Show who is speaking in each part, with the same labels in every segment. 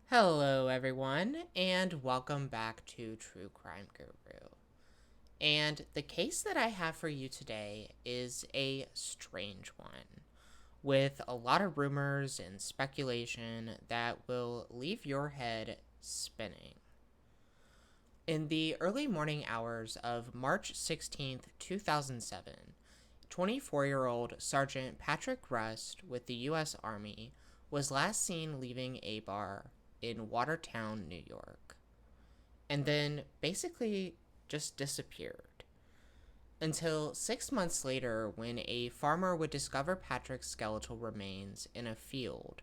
Speaker 1: Hello, everyone, and welcome back to True Crime Guru. And the case that I have for you today is a strange one, with a lot of rumors and speculation that will leave your head spinning. In the early morning hours of March 16th, 2007, 24-year-old Sergeant Patrick Rust with the U.S. Army was last seen leaving a bar in Watertown, New York, and then basically just disappeared. Until 6 months later, when a farmer would discover Patrick's skeletal remains in a field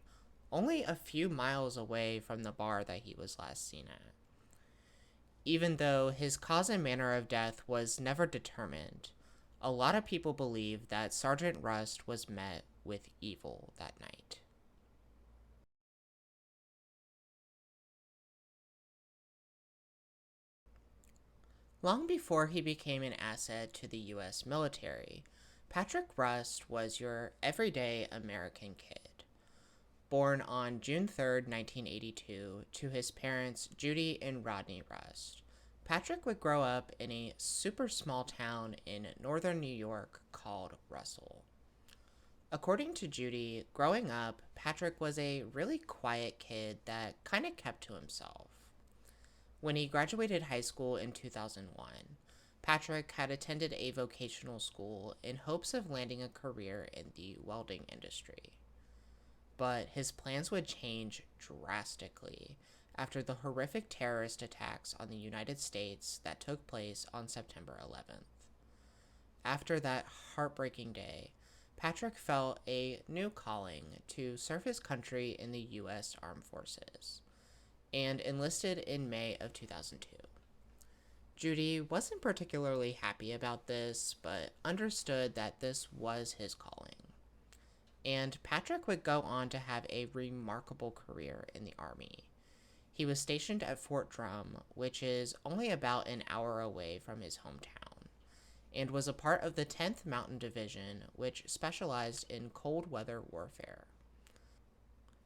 Speaker 1: only a few miles away from the bar that he was last seen at. Even though his cause and manner of death was never determined, a lot of people believe that Sergeant Rust was met with evil that night. Long before he became an asset to the US military, Patrick Rust was your everyday American kid. Born on June 3rd, 1982, to his parents Judy and Rodney Rust, Patrick would grow up in a super small town in northern New York called Russell. According to Judy, growing up, Patrick was a really quiet kid that kind of kept to himself. When he graduated high school in 2001, Patrick had attended a vocational school in hopes of landing a career in the welding industry. But his plans would change drastically after the horrific terrorist attacks on the United States that took place on September 11th. After that heartbreaking day, Patrick felt a new calling to serve his country in the U.S. Armed Forces and enlisted in May of 2002. Judy wasn't particularly happy about this, but understood that this was his calling. And Patrick would go on to have a remarkable career in the Army. He was stationed at Fort Drum, which is only about an hour away from his hometown, and was a part of the 10th Mountain Division, which specialized in cold weather warfare.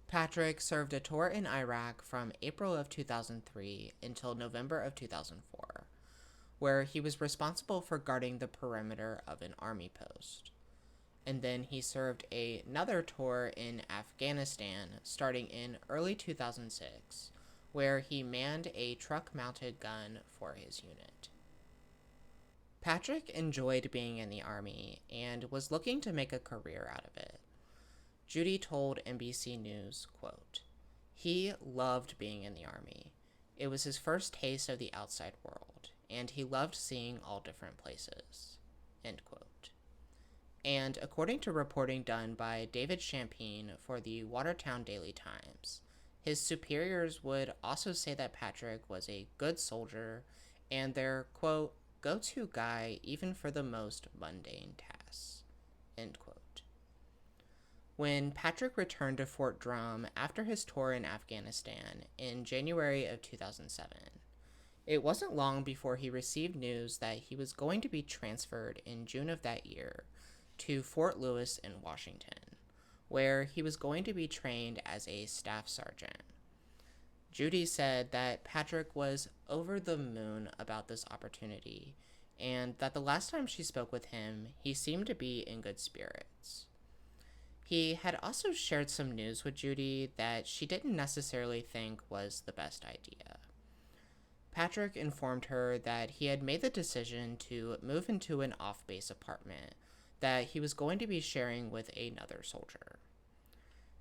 Speaker 1: Patrick served a tour in Iraq from April of 2003 until November of 2004, where he was responsible for guarding the perimeter of an army post. And then he served another tour in Afghanistan starting in early 2006, where he manned a truck-mounted gun for his unit. Patrick enjoyed being in the Army and was looking to make a career out of it. Judy told NBC News, quote, "He loved being in the Army. It was his first taste of the outside world, and he loved seeing all different places." End quote. And according to reporting done by David Champagne for the Watertown Daily Times, his superiors would also say that Patrick was a good soldier and their, quote, go-to guy even for the most mundane tasks, end quote. When Patrick returned to Fort Drum after his tour in Afghanistan in January of 2007, it wasn't long before he received news that he was going to be transferred in June of that year to Fort Lewis in Washington, where he was going to be trained as a staff sergeant. Judy said that Patrick was over the moon about this opportunity, and that the last time she spoke with him, he seemed to be in good spirits. He had also shared some news with Judy that she didn't necessarily think was the best idea. Patrick informed her that he had made the decision to move into an off-base apartment that he was going to be sharing with another soldier.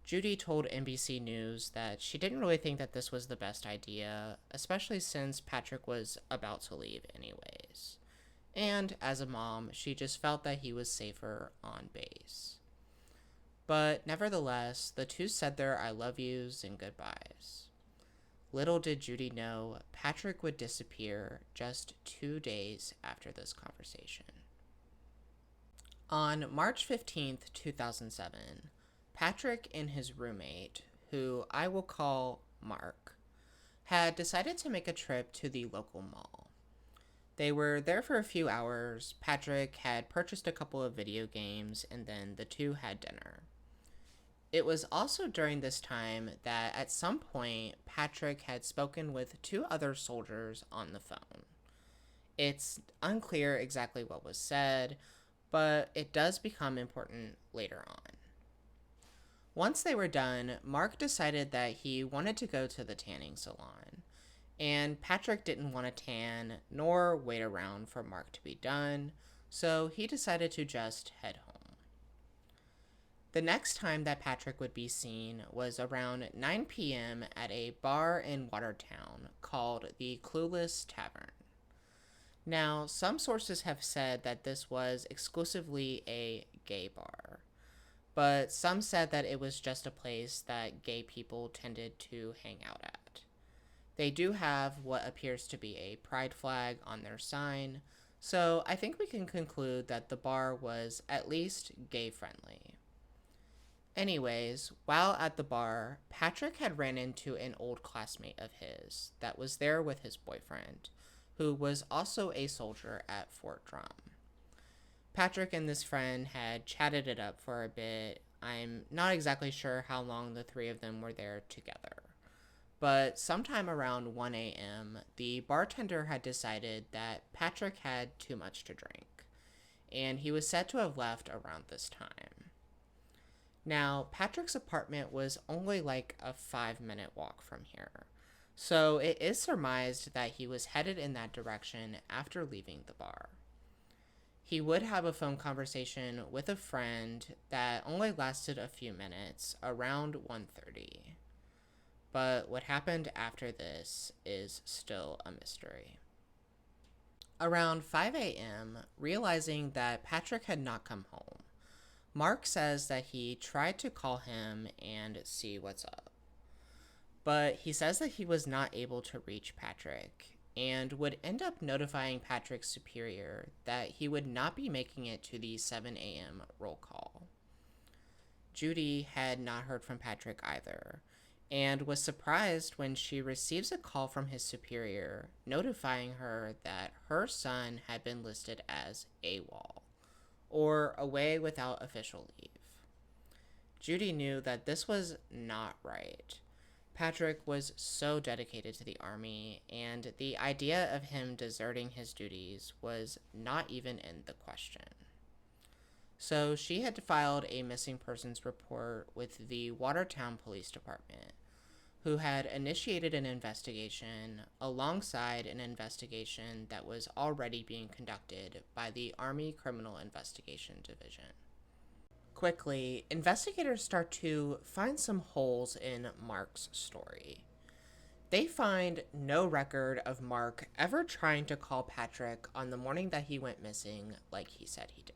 Speaker 1: Judy told NBC News that she didn't really think that this was the best idea, especially since Patrick was about to leave anyways. And as a mom, she just felt that he was safer on base. But nevertheless, the two said their I love yous and goodbyes. Little did Judy know, Patrick would disappear just 2 days after this conversation. On March 15th, 2007, Patrick and his roommate, who I will call Mark, had decided to make a trip to the local mall. They were there for a few hours. Patrick had purchased a couple of video games, and then the two had dinner. It was also during this time that at some point Patrick had spoken with two other soldiers on the phone. It's unclear exactly what was said, but it does become important later on. Once they were done, Mark decided that he wanted to go to the tanning salon, and Patrick didn't want to tan nor wait around for Mark to be done, so he decided to just head home. The next time that Patrick would be seen was around 9 p.m. at a bar in Watertown called the Clueless Tavern. Now, some sources have said that this was exclusively a gay bar, but some said that it was just a place that gay people tended to hang out at. They do have what appears to be a pride flag on their sign, so I think we can conclude that the bar was at least gay friendly. Anyways, while at the bar, Patrick had ran into an old classmate of his that was there with his boyfriend, who was also a soldier at Fort Drum. Patrick and this friend had chatted it up for a bit. I'm not exactly sure how long the three of them were there together. But sometime around 1 a.m., the bartender had decided that Patrick had too much to drink, and he was said to have left around this time. Now, Patrick's apartment was only like a 5-minute walk from here, so it is surmised that he was headed in that direction after leaving the bar. He would have a phone conversation with a friend that only lasted a few minutes, around 1:30. But what happened after this is still a mystery. Around 5 a.m., realizing that Patrick had not come home, Mark says that he tried to call him and see what's up. But he says that he was not able to reach Patrick and would end up notifying Patrick's superior that he would not be making it to the 7 a.m. roll call. Judy had not heard from Patrick either, and was surprised when she receives a call from his superior notifying her that her son had been listed as AWOL, or away without official leave. Judy knew that this was not right. Patrick was so dedicated to the Army, and the idea of him deserting his duties was not even in the question. So she had filed a missing persons report with the Watertown Police Department, who had initiated an investigation alongside an investigation that was already being conducted by the Army Criminal Investigation Division. Quickly, investigators start to find some holes in Mark's story. They find no record of Mark ever trying to call Patrick on the morning that he went missing like he said he did.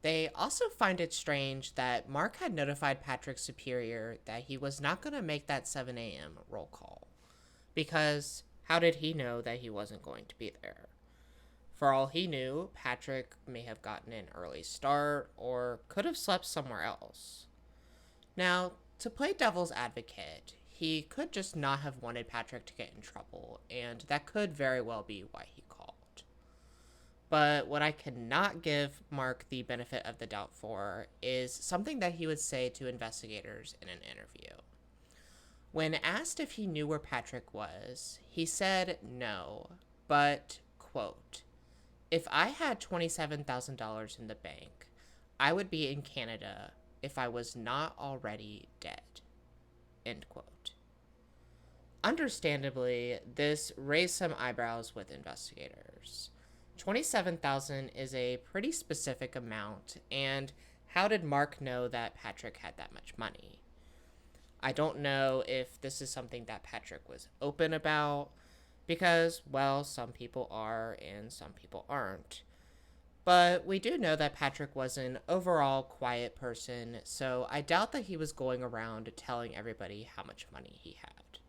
Speaker 1: They also find it strange that Mark had notified Patrick's superior that he was not going to make that 7 a.m. roll call, because how did he know that he wasn't going to be there? For all he knew, Patrick may have gotten an early start or could have slept somewhere else. Now, to play devil's advocate, he could just not have wanted Patrick to get in trouble, and that could very well be why he called. But what I cannot give Mark the benefit of the doubt for is something that he would say to investigators in an interview. When asked if he knew where Patrick was, he said no, but, quote, "If I had $27,000 in the bank, I would be in Canada if I was not already dead," end quote. Understandably, this raised some eyebrows with investigators. $27,000 is a pretty specific amount, and how did Mark know that Patrick had that much money? I don't know if this is something that Patrick was open about, because, well, some people are and some people aren't. But we do know that Patrick was an overall quiet person, so I doubt that he was going around telling everybody how much money he had.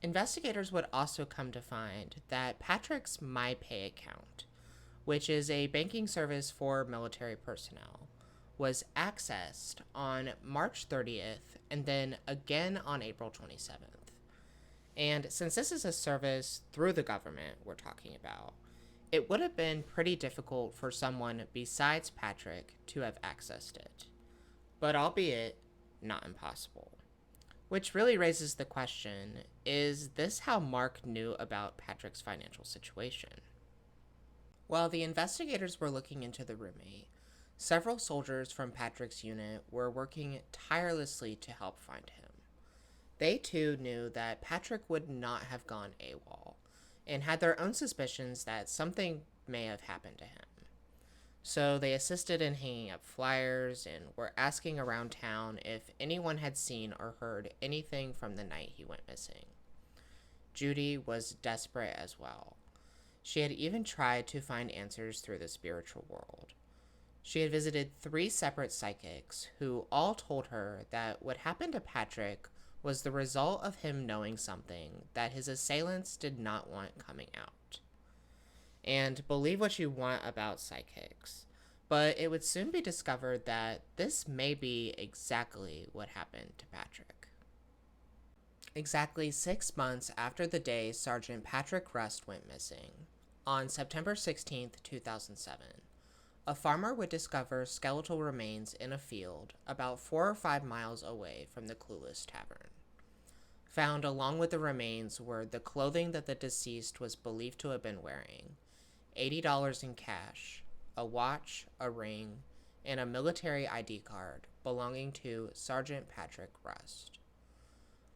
Speaker 1: Investigators would also come to find that Patrick's MyPay account, which is a banking service for military personnel, was accessed on March 30th and then again on April 27th. And since this is a service through the government we're talking about, it would have been pretty difficult for someone besides Patrick to have accessed it. But albeit, not impossible. Which really raises the question, is this how Mark knew about Patrick's financial situation? While the investigators were looking into the roommate, several soldiers from Patrick's unit were working tirelessly to help find him. They too knew that Patrick would not have gone AWOL, and had their own suspicions that something may have happened to him. So they assisted in hanging up flyers and were asking around town if anyone had seen or heard anything from the night he went missing. Judy was desperate as well. She had even tried to find answers through the spiritual world. She had visited 3 separate psychics who all told her that what happened to Patrick was the result of him knowing something that his assailants did not want coming out. And believe what you want about psychics, but it would soon be discovered that this may be exactly what happened to Patrick. Exactly 6 months after the day Sergeant Patrick Rust went missing, on September 16, 2007, a farmer would discover skeletal remains in a field about 4 or 5 miles away from the Clueless Tavern. Found along with the remains were the clothing that the deceased was believed to have been wearing, $80 in cash, a watch, a ring, and a military ID card belonging to Sergeant Patrick Rust.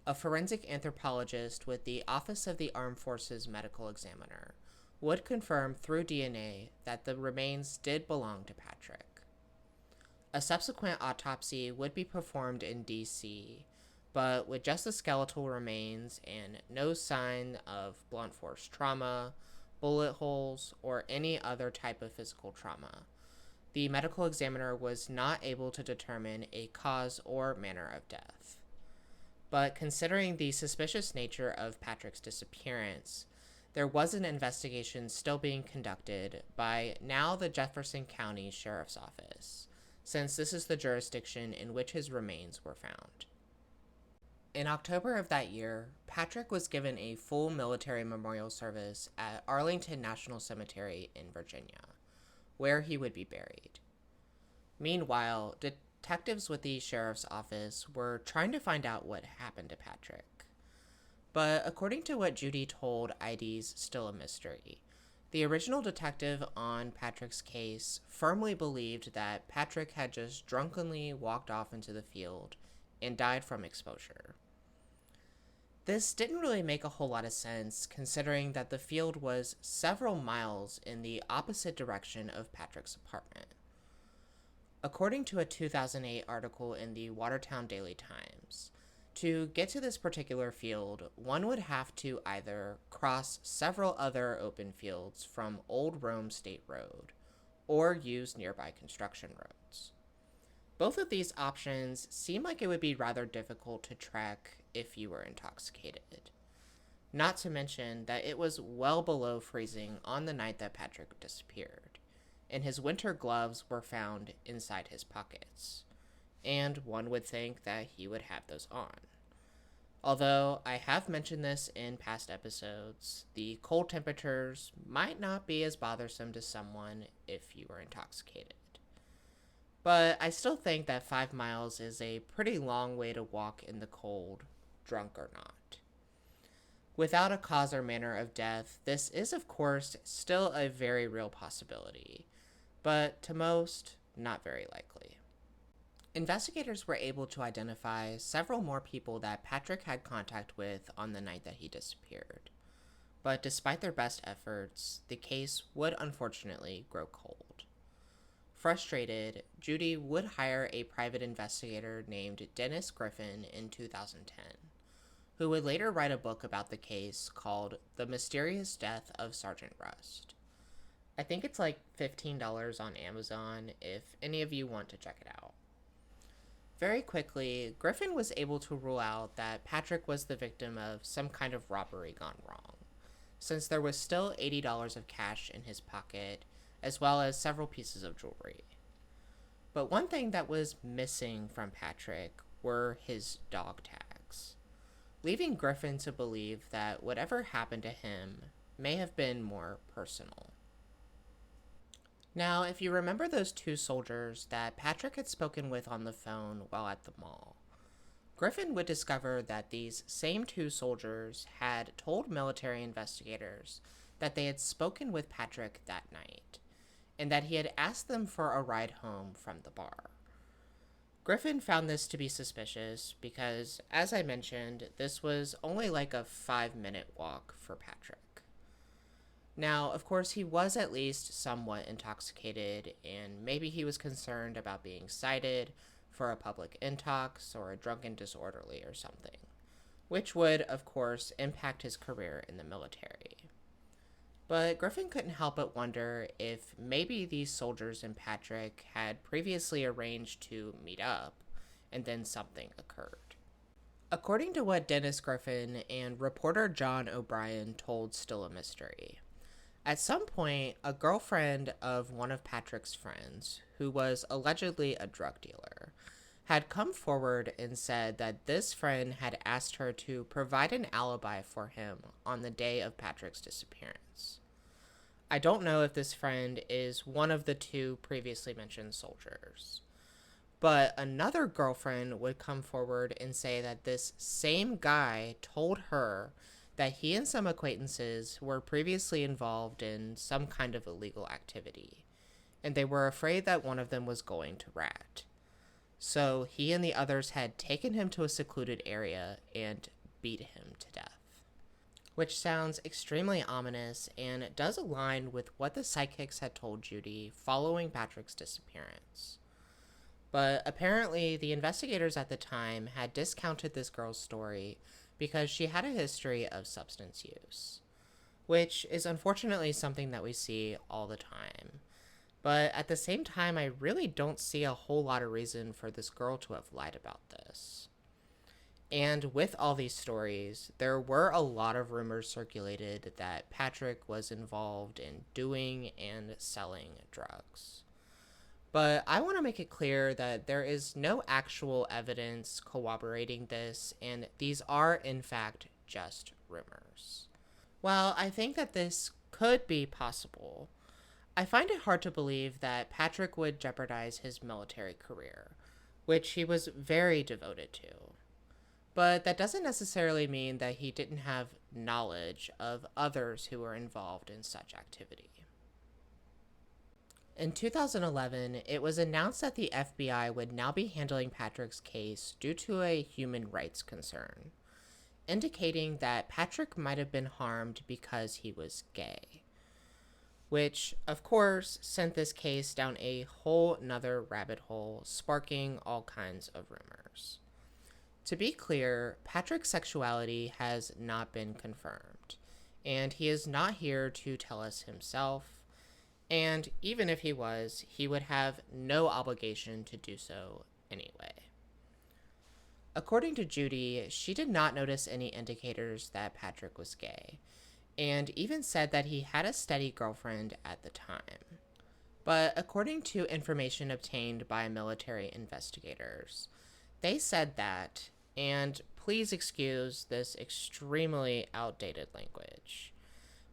Speaker 1: A forensic anthropologist with the Office of the Armed Forces Medical Examiner would confirm through DNA that the remains did belong to Patrick. A subsequent autopsy would be performed in D.C., but with just the skeletal remains and no sign of blunt force trauma, bullet holes, or any other type of physical trauma, the medical examiner was not able to determine a cause or manner of death. But considering the suspicious nature of Patrick's disappearance, there was an investigation still being conducted by now the Jefferson County Sheriff's Office, since this is the jurisdiction in which his remains were found. In October of that year, Patrick was given a full military memorial service at Arlington National Cemetery in Virginia, where he would be buried. Meanwhile, detectives with the sheriff's office were trying to find out what happened to Patrick. But according to what Judy told ID's Still a Mystery, the original detective on Patrick's case firmly believed that Patrick had just drunkenly walked off into the field and died from exposure. This didn't really make a whole lot of sense, considering that the field was several miles in the opposite direction of Patrick's apartment. According to a 2008 article in the Watertown Daily Times, to get to this particular field, one would have to either cross several other open fields from Old Rome State Road, or use nearby construction roads. Both of these options seem like it would be rather difficult to trek if you were intoxicated. Not to mention that it was well below freezing on the night that Patrick disappeared, and his winter gloves were found inside his pockets, and one would think that he would have those on. Although I have mentioned this in past episodes, the cold temperatures might not be as bothersome to someone if you were intoxicated. But I still think that 5 miles is a pretty long way to walk in the cold, drunk or not. Without a cause or manner of death, this is of course still a very real possibility, but to most, not very likely. Investigators were able to identify several more people that Patrick had contact with on the night that he disappeared. But despite their best efforts, the case would unfortunately grow cold. Frustrated, Judy would hire a private investigator named Dennis Griffin in 2010, who would later write a book about the case called The Mysterious Death of Sergeant Rust. I think it's like $15 on Amazon if any of you want to check it out. Very quickly, Griffin was able to rule out that Patrick was the victim of some kind of robbery gone wrong, since there was still $80 of cash in his pocket, as well as several pieces of jewelry. But one thing that was missing from Patrick were his dog tags, leaving Griffin to believe that whatever happened to him may have been more personal. Now, if you remember those 2 soldiers that Patrick had spoken with on the phone while at the mall, Griffin would discover that these same two soldiers had told military investigators that they had spoken with Patrick that night, and that he had asked them for a ride home from the bar. Griffin found this to be suspicious because, as I mentioned, this was only like a 5-minute walk for Patrick. Now, of course, he was at least somewhat intoxicated, and maybe he was concerned about being cited for a public intox or a drunken disorderly or something, which would, of course, impact his career in the military. But Griffin couldn't help but wonder if maybe these soldiers and Patrick had previously arranged to meet up, and then something occurred. According to what Dennis Griffin and reporter John O'Brien told Still a Mystery, at some point, a girlfriend of one of Patrick's friends, who was allegedly a drug dealer, had come forward and said that this friend had asked her to provide an alibi for him on the day of Patrick's disappearance. I don't know if this friend is one of the two previously mentioned soldiers, but another girlfriend would come forward and say that this same guy told her that he and some acquaintances were previously involved in some kind of illegal activity, and they were afraid that one of them was going to rat. So he and the others had taken him to a secluded area and beat him to death. Which sounds extremely ominous and does align with what the psychics had told Judy following Patrick's disappearance. But apparently, the investigators at the time had discounted this girl's story because she had a history of substance use, which is unfortunately something that we see all the time. But at the same time, I really don't see a whole lot of reason for this girl to have lied about this. And with all these stories, there were a lot of rumors circulated that Patrick was involved in doing and selling drugs. But I want to make it clear that there is no actual evidence corroborating this, and these are, in fact, just rumors. While I think that this could be possible, I find it hard to believe that Patrick would jeopardize his military career, which he was very devoted to. But that doesn't necessarily mean that he didn't have knowledge of others who were involved in such activity. In 2011, it was announced that the FBI would now be handling Patrick's case due to a human rights concern, indicating that Patrick might have been harmed because he was gay, which, of course, sent this case down a whole nother rabbit hole, sparking all kinds of rumors. To be clear, Patrick's sexuality has not been confirmed, and he is not here to tell us himself, and even if he was, he would have no obligation to do so anyway. According to Judy, she did not notice any indicators that Patrick was gay, and even said that he had a steady girlfriend at the time. But according to information obtained by military investigators, they said that, and please excuse this extremely outdated language,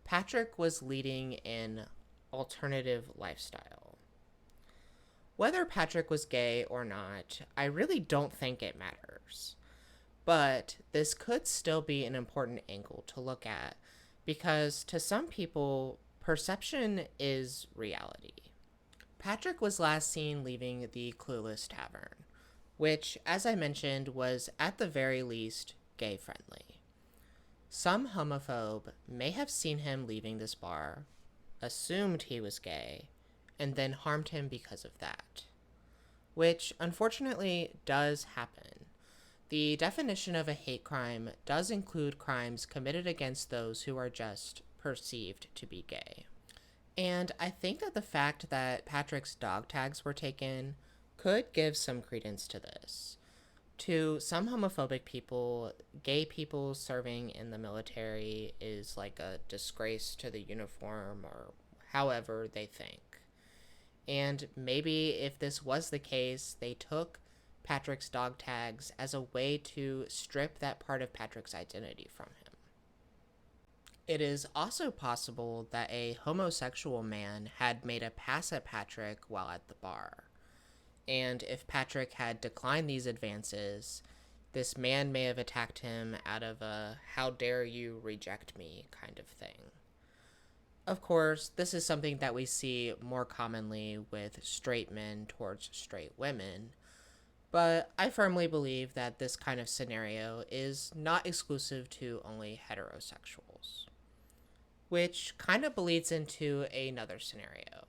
Speaker 1: Patrick was leading an alternative lifestyle. Whether Patrick was gay or not, I really don't think it matters. But this could still be an important angle to look at, because to some people, perception is reality. Patrick was last seen leaving the Clueless Tavern, which, as I mentioned, was at the very least gay-friendly. Some homophobe may have seen him leaving this bar, assumed he was gay, and then harmed him because of that. Which, unfortunately, does happen. The definition of a hate crime does include crimes committed against those who are just perceived to be gay. And I think that the fact that Patrick's dog tags were taken could give some credence to this. To some homophobic people, gay people serving in the military is like a disgrace to the uniform, or however they think. And maybe if this was the case, they took Patrick's dog tags as a way to strip that part of Patrick's identity from him. It is also possible that a homosexual man had made a pass at Patrick while at the bar. And if Patrick had declined these advances, This man may have attacked him out of a "how dare you reject me" kind of thing. Of course, this is something that we see more commonly with straight men towards straight women, but I firmly believe that this kind of scenario is not exclusive to only heterosexuals. Which kind of bleeds into another scenario,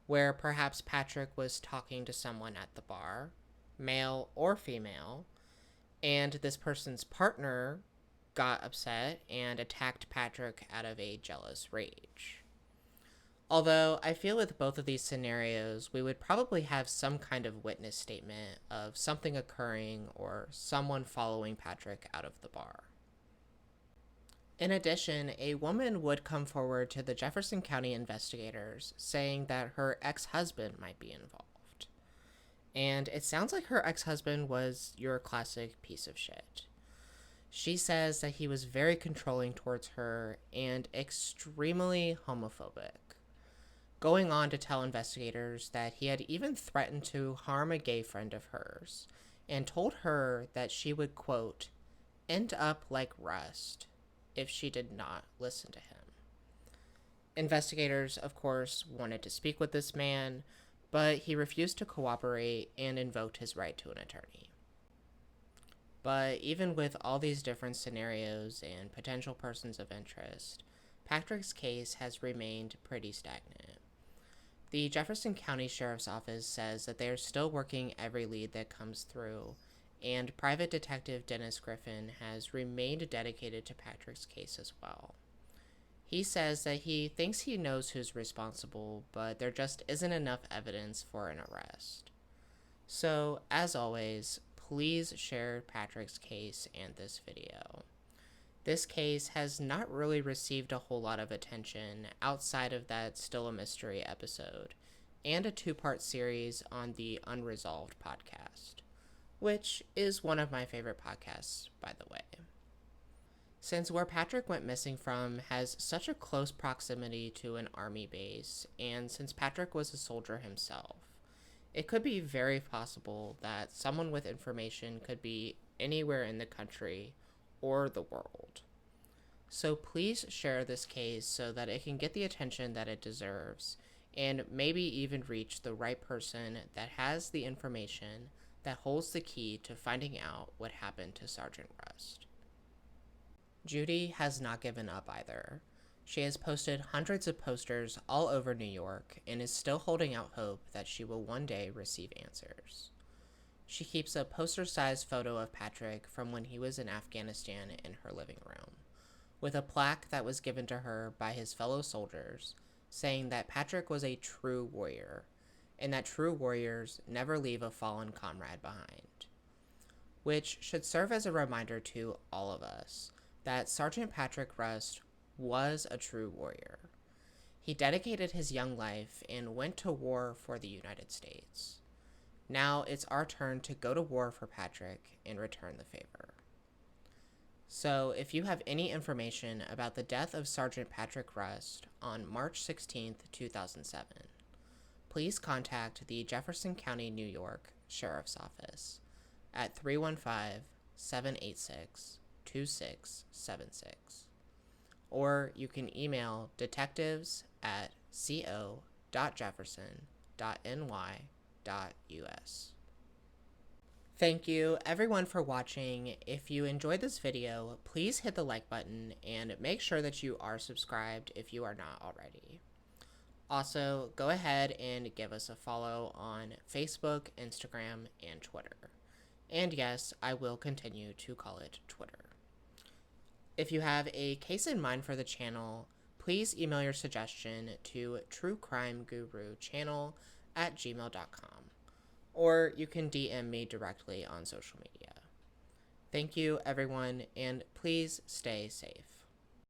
Speaker 1: where perhaps Patrick was talking to someone at the bar, male or female, and this person's partner got upset and attacked Patrick out of a jealous rage. Although I feel with both of these scenarios, we would probably have some kind of witness statement of something occurring or someone following Patrick out of the bar. In addition, a woman would come forward to the Jefferson County investigators saying that her ex-husband might be involved. And it sounds like her ex-husband was your classic piece of shit. She says that he was very controlling towards her and extremely homophobic, going on to tell investigators that he had even threatened to harm a gay friend of hers and told her that she would, quote, end up like Rust if she did not listen to him. Investigators, of course, wanted to speak with this man, but he refused to cooperate and invoked his right to an attorney. But even with all these different scenarios and potential persons of interest, Patrick's case has remained pretty stagnant. The Jefferson County Sheriff's Office says that they are still working every lead that comes through, and Private Detective Dennis Griffin has remained dedicated to Patrick's case as well. He says that he thinks he knows who's responsible, but there just isn't enough evidence for an arrest. So, as always, please share Patrick's case and this video. This case has not really received a whole lot of attention outside of that Still a Mystery episode, and a 2-part series on the Unresolved podcast, which is one of my favorite podcasts, by the way. Since where Patrick went missing from has such a close proximity to an army base, and since Patrick was a soldier himself, it could be very possible that someone with information could be anywhere in the country or the world. So please share this case so that it can get the attention that it deserves, and maybe even reach the right person that has the information that holds the key to finding out what happened to Sergeant Rust. Judy has not given up either. She has posted hundreds of posters all over New York and is still holding out hope that she will one day receive answers. She keeps a poster-sized photo of Patrick from when he was in Afghanistan in her living room, with a plaque that was given to her by his fellow soldiers saying that Patrick was a true warrior, and that true warriors never leave a fallen comrade behind. Which should serve as a reminder to all of us that Sergeant Patrick Rust was a true warrior. He dedicated his young life and went to war for the United States. Now it's our turn to go to war for Patrick and return the favor. So if you have any information about the death of Sergeant Patrick Rust on March 16th, 2007, please contact the Jefferson County, New York Sheriff's Office at 315-786-2676, or you can email detectives@co.jefferson.ny.us. Thank you everyone for watching. If you enjoyed this video, please hit the like button and make sure that you are subscribed if you are not already. Also, go ahead and give us a follow on Facebook, Instagram, and Twitter. And yes, I will continue to call it Twitter. If you have a case in mind for the channel, please email your suggestion to truecrimeguruchannel@gmail.com, or you can DM me directly on social media. Thank you, everyone, and please stay safe.